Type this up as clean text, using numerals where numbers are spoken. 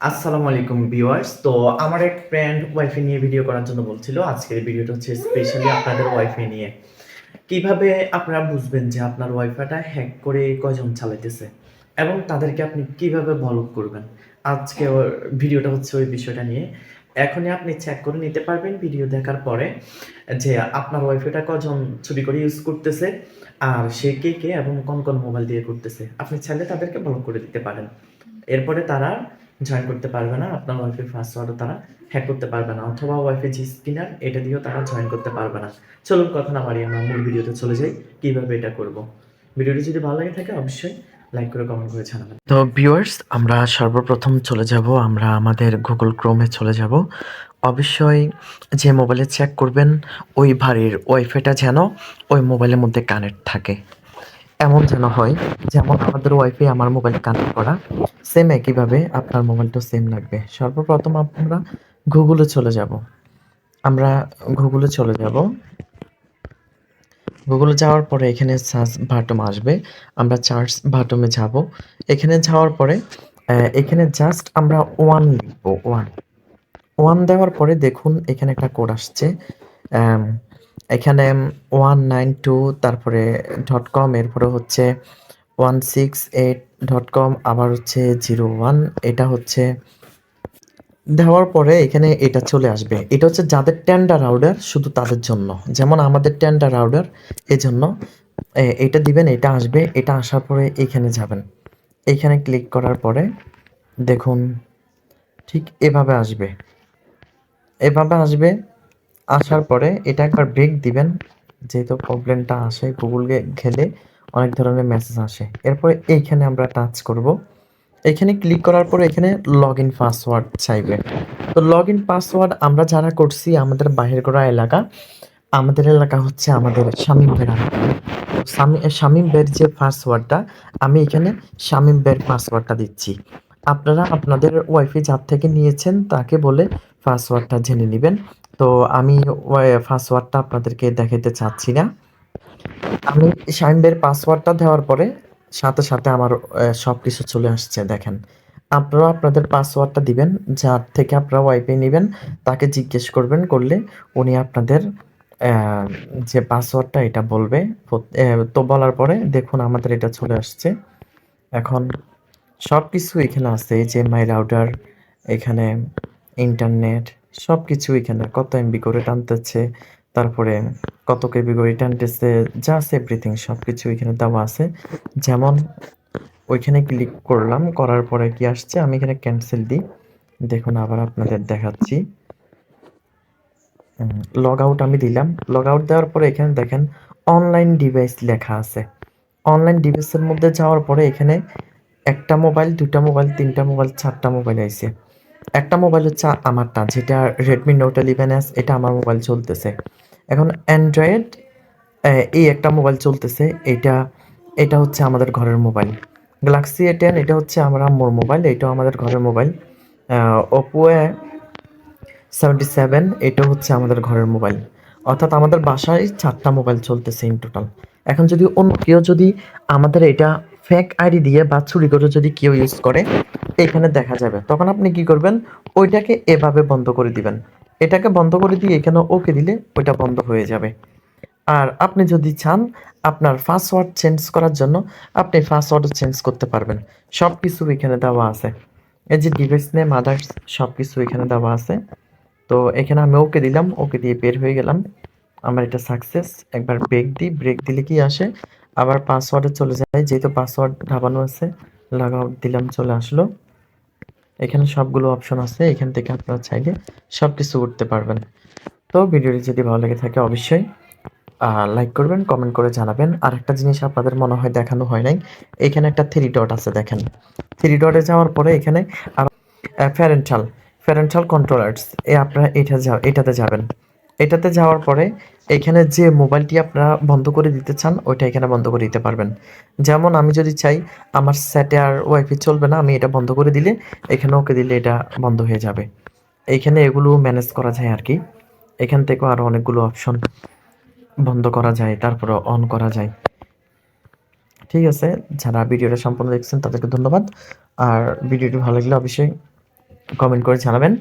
আসসালামু আলাইকুম ভিউয়ার্স। তো আমার এক ফ্রেন্ড ওয়াইফাই নিয়ে ভিডিও করার জন্য বলছিল। আজকের ভিডিওটা হচ্ছে স্পেশালি আপনাদের ওয়াইফাই নিয়ে। কিভাবে আপনারা বুঝবেন যে আপনার ওয়াইফাইটা হ্যাক করে কয়জন চালাইতেছে এবং তাদেরকে আপনি কিভাবে ব্লক করবেন? আজকে ভিডিওটা হচ্ছে ওই বিষয়টা নিয়ে। এখনই আপনি চেক করে নিতে পারবেন ভিডিও দেখার পরে যে আপনার ওয়াইফাইটা কজন চুরি করে ইউজ করতেছে আর সে কে এবং কোন মোবাইল দিয়ে করতেছে। আপনি চাইলে তাদেরকে ব্লক করে দিতে পারেন। এরপরে তারা জয়েন করতে পারবে না, আপনার ওয়াইফাই পাসওয়ার্ডও তারা হ্যাক করতে পারবে না, অথবা ওয়াইফাই যে স্পিনার এটা দিয়েও তারা জয়েন করতে পারবে না। চলুন কথা না বাড়িয়ে আমরা মূল ভিডিওতে চলে যাই কিভাবে এটা করব। ভিডিওটি যদি ভালো লাগে থাকে অবশ্যই লাইক করে কমেন্ট করে জানাবেন। তো ভিউয়ার্স, আমরা সর্বপ্রথম চলে যাব, আমরা আমাদের গুগল ক্রোমে চলে যাব। অবশ্যই যে মোবাইলে চেক করবেন ওই বাড়ির ওয়াইফাইটা যেন ওই মোবাইলের মধ্যে কানেক্ট থাকে, এমন যেন হয় যেমন আমাদের ওয়াইফাই আমার মোবাইল কানেক্ট করা, সেম একইভাবে আপনার মোবাইলটাও সেম লাগবে। সর্বপ্রথম আমরা গুগলে চলে যাব। আমরা গুগলে চলে যাব। গুগলে যাওয়ার পরে এখানে সার্চ বাটন আসবে, আমরা সার্চ বাটনে যাব। এখানে যাওয়ার পরে এখানে জাস্ট আমরা ওয়ান লিখব। ওয়ান ওয়ান দেওয়ার পরে দেখুন এখানে একটা কোড আসছে। আম, এখানে 192 তারপরে .com, এরপরে হচ্ছে 168.com, আবার হচ্ছে 01। এটা হচ্ছে দেওয়ার পরে এখানে এটা চলে আসবে। এটা হচ্ছে যাদের টেন্ডার অর্ডার শুধু তাদের জন্য, যেমন আমাদের টেন্ডার অর্ডার, এজন্য এটা দিবেন, এটা আসবে। এটা আসার পরে এখানে যাবেন, এইখানে ক্লিক করার পরে দেখুন ঠিক এভাবে আসবে। এভাবে আসবে, আসার পরে এটা একবার ব্রেক দিবেন, যেহেতু প্রবলেমটা আসে গুগলে গেলে অনেক ধরনের মেসেজ আসে। এরপরে এইখানে আমরা টাচ করব। এখানে ক্লিক করার পরে এখানে লগ ইন পাসওয়ার্ড চাইবে। তো লগ ইন পাসওয়ার্ড আমরা যারা করছি আমাদের বাহির করা এলাকা, আমাদের এলাকা হচ্ছে আমাদের শামীম বের শামীম বের যে পাসওয়ার্ডটা, আমি এখানে শামীম বের পাসওয়ার্ডটা দিচ্ছি। আপনারা আপনাদের ওয়াইফাই যার থেকে নিয়েছেন তাকে বলে পাসওয়ার্ডটা জেনে নেবেন। তো আমি পাসওয়ার্ডটা আপনাদেরকে দেখাতে চাচ্ছি না। আমি শাহিনদের পাসওয়ার্ডটা দেওয়ার পরে সাথে সাথে আমার সবকিছু চলে আসছে দেখেন। আপনারা আপনাদের পাসওয়ার্ডটা দিবেন, যার থেকে আপনারা ওয়াইফাই নেবেন তাকে জিজ্ঞেস করবেন, করলে উনি আপনাদের যে পাসওয়ার্ডটা এটা বলবে। তো বলার পরে দেখুন আমাদের এটা চলে আসছে। এখন সবকিছু এখানে আছে, এই যে মাই রাউটার, এখানে ইন্টারনেট, সবকিছু এখানে কত এমবি করে টানতেছে, তারপরে কত কেবি করে টানতেছে, জাস্ট এভরিথিং সবকিছু এখানে দেওয়া আছে। যেমন ওইখানে ক্লিক করলাম, করার পরে কি আসছে, আমি এখানে ক্যান্সেল দিই। দেখুন আবার আপনাদের দেখাচ্ছি। লগ আউট আমি দিলাম। লগ আউট দেওয়ার পরে এখানে দেখেন অনলাইন ডিভাইস লেখা আছে। অনলাইন ডিভাইসের মধ্যে যাওয়ার পরে এখানে একটা মোবাইল, দুটা মোবাইল, তিনটা মোবাইল, চারটা মোবাইল আইছে। একটা মোবাইল হচ্ছে আমারটা, যেটা রেডমি নোট 11s, এটা আমার মোবাইল চলতেছে। এখন অ্যান্ড্রয়েড এই একটা মোবাইল চলতেছে, এটা এটা হচ্ছে আমাদের ঘরের মোবাইল। গ্যালাক্সি A10 এটা হচ্ছে আমার আম্মুর মোবাইল, এটাও আমাদের ঘরের মোবাইল। ওপো A77 এটা হচ্ছে আমাদের ঘরের মোবাইল। অর্থাৎ আমাদের বাসায় চারটা মোবাইল চলতেছে ইন টোটাল। এখন যদি অন্য কেউ যদি আমাদের এটা ফেক আইডি দিয়ে বা চুরি করে যদি কেউ ইউজ করে, এখানে দেখা যাবে। তখন আপনি কি করবেন, ওইটাকে এভাবে বন্ধ করে দিবেন। এটাকে বন্ধ করে দিয়ে এখানে ওকে দিলে ওইটা বন্ধ হয়ে যাবে। আর আপনি যদি চান আপনার পাসওয়ার্ড চেঞ্জ করার জন্য, আপনি পাসওয়ার্ডও চেঞ্জ করতে পারবেন। সবকিছু এখানে দেওয়া আছে। এই যে ডিভাইস নেম, আদার্স, সবকিছু এখানে দেওয়া আছে। তো এখানে আমি ওকে দিলাম, ওকে দিয়ে বের হয়ে গেলাম। আমার এটা সাকসেস। একবার ব্রেক দিই, ব্রেক দিলে কি আসে, আবার পাসওয়ার্ডে চলে যায়, যেহেতু পাসওয়ার্ড ঢাবানো আছে। লগ আউট দিলাম, চলে আসলো। এখানে সবগুলো অপশন আছে, এখান থেকে আপনারা চাইলে সবকিছু করতে পারবেন। তো ভিডিওটি যদি ভালো লেগে থাকে অবশ্যই লাইক করবেন, কমেন্ট করে জানাবেন। আর একটা জিনিস আপনাদের মনে হয় দেখানো হয় নাই, এখানে একটা থ্রি ডট আছে দেখেন। থ্রি ডটে যাওয়ার পরে এখানে আর প্যারেন্টাল প্যারেন্টাল কন্ট্রোলার্স, আপনারা এটাতে যাবেন। এটাতে যাওয়ার পরে এখানে যে মোবাইলটি আপনারা বন্ধ করে দিতে চান ওইটা এখানে বন্ধ করে দিতে পারবেন। যেমন আমি যদি চাই আমার সেটে আর ওয়াইফাই চলবে না, আমি এটা বন্ধ করে দিলে এখানে ওকে দিলে এটা বন্ধ হয়ে যাবে। এইখানে এগুলো ম্যানেজ করা যায় আর কি। এখান থেকেও আরো অনেকগুলো অপশন বন্ধ করা যায়, তারপরে অন করা যায়। ঠিক আছে, যারা ভিডিওটা সম্পূর্ণ দেখছেন তাদেরকে ধন্যবাদ। আর ভিডিওটি ভালো লাগলে অবশ্যই কমেন্ট করে জানাবেন।